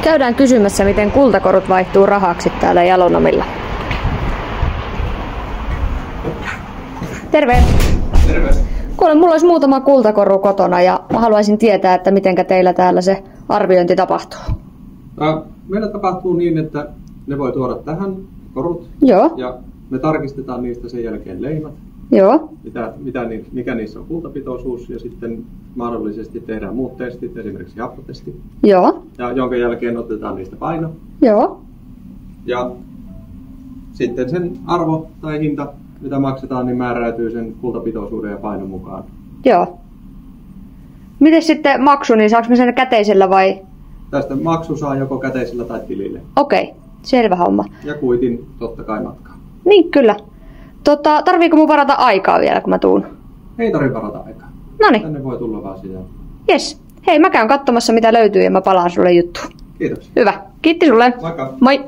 Käydään kysymässä, miten kultakorut vaihtuu rahaksi täällä Jalonomilla. Terve! Terve! Kuule, mulla olisi muutama kultakoru kotona ja mä haluaisin tietää, että mitenkä teillä täällä se arviointi tapahtuu. Meillä tapahtuu niin, että ne voi tuoda tähän korut. Joo. Ja me tarkistetaan niistä sen jälkeen leimat. Joo. Mikä niissä on kultapitoisuus ja sitten mahdollisesti tehdään muut testit, esimerkiksi happotesti. Joo. Ja jonka jälkeen otetaan niistä paino. Joo. Ja sitten sen arvo tai hinta, mitä maksetaan, niin määräytyy sen kultapitoisuuden ja painon mukaan. Joo. Miten sitten maksu, niin saanko me sen käteisellä vai? Tästä maksu saa joko käteisellä tai tilille. Okei, selvä homma. Ja kuitin totta kai matkaan. Niin, kyllä. Tarviiko mun varata aikaa vielä, kun mä tuun? Ei tarvitse varata aikaa. Noniin. Tänne voi tulla vaan sisään. Jes. Hei, mä käyn katsomassa mitä löytyy ja mä palaan sulle juttuun. Kiitos. Hyvä. Kiitti sulle. Moikka. Moi.